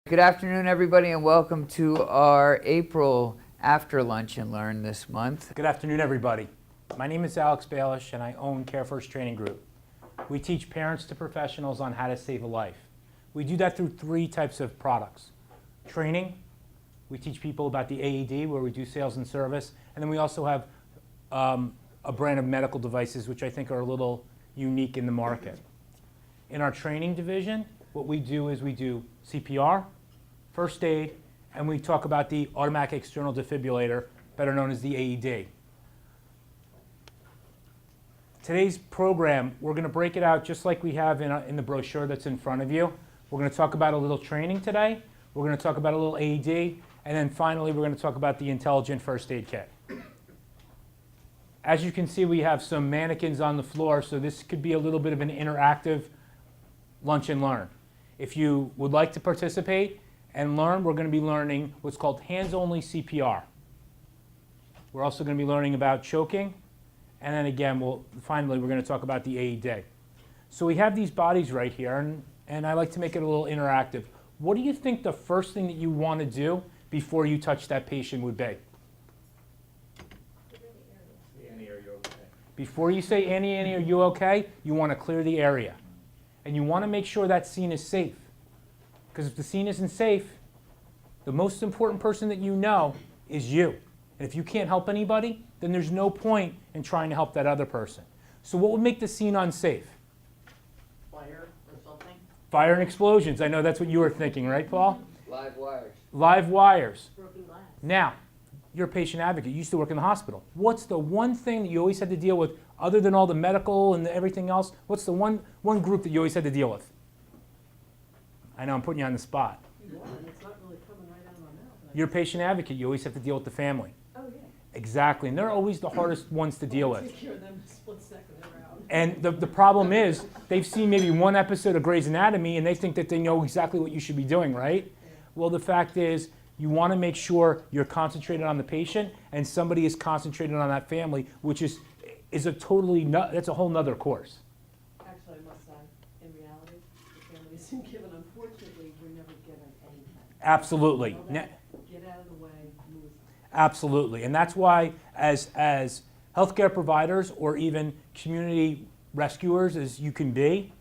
Good afternoon, everybody, and welcome to our April After Lunch and Learn this month. Good afternoon, everybody. My name is Alex Balish, and I own Care First Training Group. We teach parents to professionals on how to save a life. We do that through three types of products. Training, we teach people about the AED, where we do sales and service, and then we also have a brand of medical devices, which I think are a little unique in the market. In our training division, what we do is we do CPR, first aid, and we talk about the automatic external defibrillator, better known as the AED. Today's program, we're going to break it out just like we have in the brochure that's in front of you. We're going to talk about a little training today. We're going to talk about a little AED, and then finally we're going to talk about the intelligent first aid kit. As you can see, we have some mannequins on the floor, so this could be a little bit of an interactive lunch and learn. If you would like to participate and learn, we're going to be learning what's called hands-only CPR. We're also going to be learning about choking, and then again, finally we're going to talk about the AED. So we have these bodies right here, and I like to make it a little interactive. What do you think the first thing that you want to do before you touch that patient would be? Annie, are you okay? Before you say, Annie, are you okay? You want to clear the area. And you want to make sure that scene is safe. Because if the scene isn't safe, the most important person that you know is you. And if you can't help anybody, then there's no point in trying to help that other person. So what would make the scene unsafe? Fire or something? Fire and explosions. I know that's what you were thinking, right, Paul? Live wires. Live wires. Broken glass. Now, you're a patient advocate. You used to work in the hospital. What's the one thing that you always had to deal with, other than all the medical and everything else? What's the one group that you always had to deal with? I know I'm putting you on the spot. Yeah, it's not really coming right out of my mouth. You're a patient advocate. You always have to deal with the family. Oh, yeah. Exactly. And they're always the hardest ones to deal with. Take care of them a split second around. And the problem is, they've seen maybe one episode of Grey's Anatomy, and they think that they know exactly what you should be doing, right? Yeah. Well, the fact is, you want to make sure you're concentrated on the patient, and somebody is concentrated on that family, which is a totally, that's a whole nother course. Actually, I must say, in reality, the family isn't given, unfortunately, we're never given anything. Absolutely. All that, get out of the way, move. Absolutely. And that's why, as healthcare providers or even community rescuers as you can be,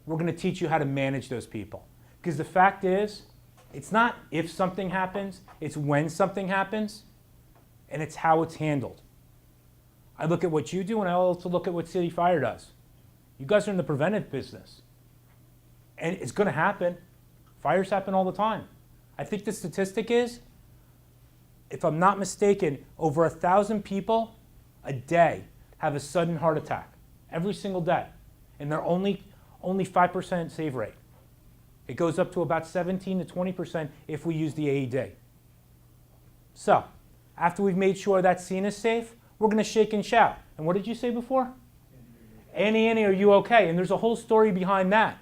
we're going to teach you how to manage those people. Because the fact is, it's not if something happens, it's when something happens, and it's how it's handled. I look at what you do, and I also look at what City Fire does. You guys are in the preventive business. And it's going to happen. Fires happen all the time. I think the statistic is, if I'm not mistaken, over 1,000 people a day have a sudden heart attack. Every single day. And they're only 5% save rate. It goes up to about 17 to 20% if we use the AED. So, after we've made sure that scene is safe, we're going to shake and shout. And what did you say before? Annie, are you okay? And there's a whole story behind that,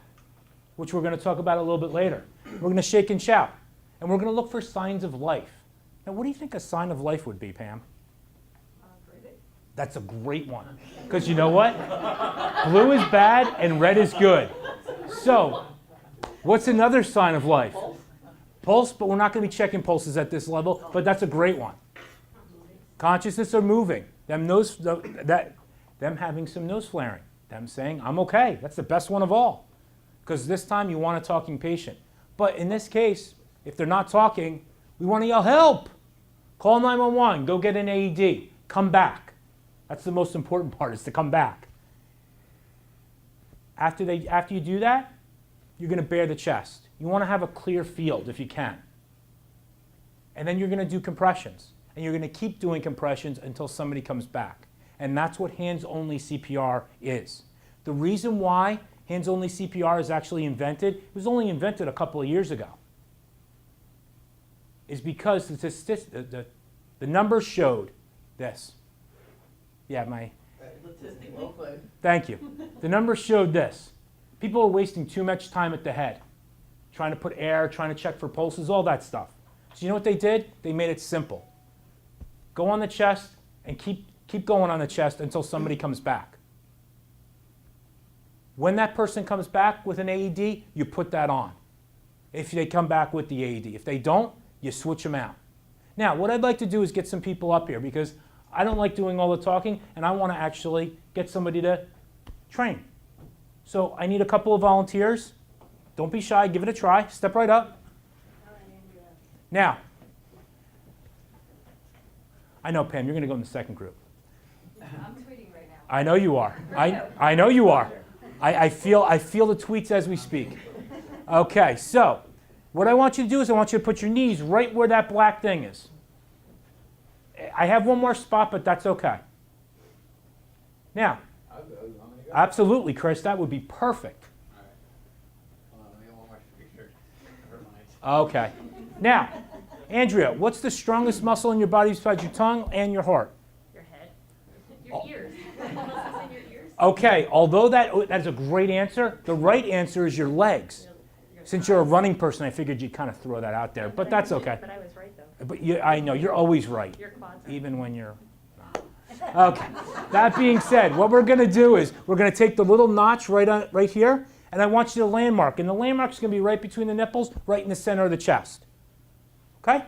which we're going to talk about a little bit later. We're going to shake and shout. And we're going to look for signs of life. Now, what do you think a sign of life would be, Pam? That's a great one. Because you know what? Blue is bad and red is good. So, what's another sign of life? Pulse, but we're not going to be checking pulses at this level, but that's a great one. Consciousness or moving. Them having some nose flaring. Them saying, I'm okay. That's the best one of all. Because this time you want a talking patient. But in this case, if they're not talking, we want to yell, help! Call 911, go get an AED, come back. That's the most important part, is to come back. After you do that, you're going to bare the chest. You want to have a clear field if you can. And then you're going to do compressions. And you're going to keep doing compressions until somebody comes back. And that's what hands-only CPR is. The reason why hands-only CPR is actually invented, it was only invented a couple of years ago, is because the numbers showed this. Yeah, thank you. The numbers showed this. People are wasting too much time at the head, trying to put air, trying to check for pulses, all that stuff. So you know what they did? They made it simple. Go on the chest and keep going on the chest until somebody comes back. When that person comes back with an AED, you put that on. if they come back with the AED. If they don't, you switch them out. Now, what I'd like to do is get some people up here because I don't like doing all the talking, and I want to actually get somebody to train. So I need a couple of volunteers. Don't be shy. Give it a try. Step right up. Now, I know, Pam, you're going to go in the second group. I'm tweeting right now. I know you are. I know you are. I feel the tweets as we speak. Okay, so what I want you to do is I want you to put your knees right where that black thing is. I have one more spot, but that's okay. Now, I'll go. You want me to go? absolutely, Chris, that would be perfect. All right. Hold on, let me get one more picture. Never mind. Okay. Now, Andrea, what's the strongest muscle in your body besides your tongue and your heart? Your head. Your ears. Muscles in your ears. Okay, although that's a great answer, the right answer is your legs. Since you're a running person, I figured you'd kind of throw that out there, but that's okay. But I was right, though. But I know, you're always right, Your quads are. even when you're not. Okay, that being said, what we're going to do is we're going to take the little notch right here, and I want you to landmark. And the landmark's going to be right between the nipples, right in the center of the chest. Okay?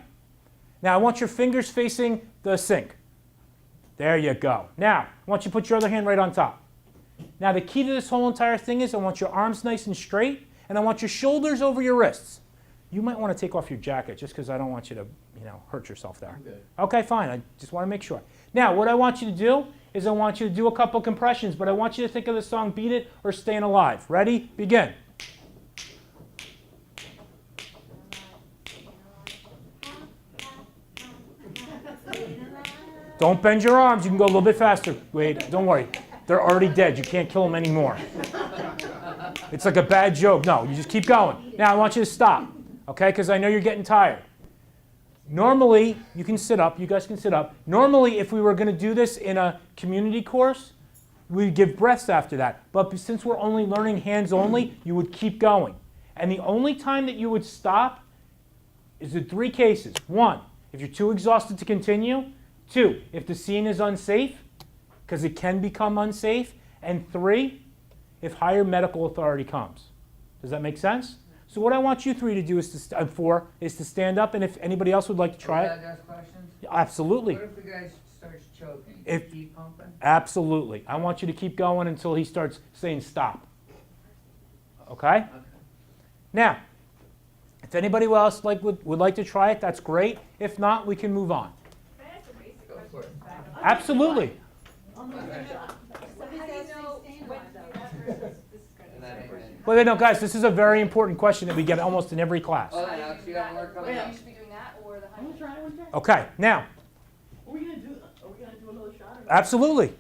Now, I want your fingers facing the sink. There you go. Now, I want you to put your other hand right on top. Now, the key to this whole entire thing is I want your arms nice and straight, and I want your shoulders over your wrists. You might want to take off your jacket just because I don't want you to, hurt yourself there. I'm good. Okay, fine. I just want to make sure. Now, what I want you to do is I want you to do a couple compressions, but I want you to think of the song Beat It or Staying Alive. Ready? Begin. Don't bend your arms. You can go a little bit faster. Wait, don't worry. They're already dead. You can't kill them anymore. It's like a bad joke. No, you just keep going. Now, I want you to stop, okay, because I know you're getting tired. Normally, you can sit up. You guys can sit up. Normally, if we were going to do this in a community course, we'd give breaths after that. But since we're only learning hands only, you would keep going. And the only time that you would stop is in 3 cases. 1, if you're too exhausted to continue. 2, if the scene is unsafe, because it can become unsafe. And 3, if higher medical authority comes. Does that make sense? So what I want you 3 to do is to 4 is to stand up, and if anybody else would like to try Are it, you allowed to ask questions? absolutely. What if the guy starts choking? If- Keep pumping? Absolutely. I want you to keep going until he starts saying stop. Okay? Okay. Now, if anybody else would like to try it, that's great. If not, we can move on. Can I ask a basic Go question? for it. Back up? Absolutely. So how do you know when to do that versus this is going And to that be ain't it. Well, no, guys, this is a very important question that we get almost in every class. Oh, then Alex, you got more coming You up. should be doing that or the I'm high gonna try one. Okay, now, Are we gonna do another shot? Or absolutely.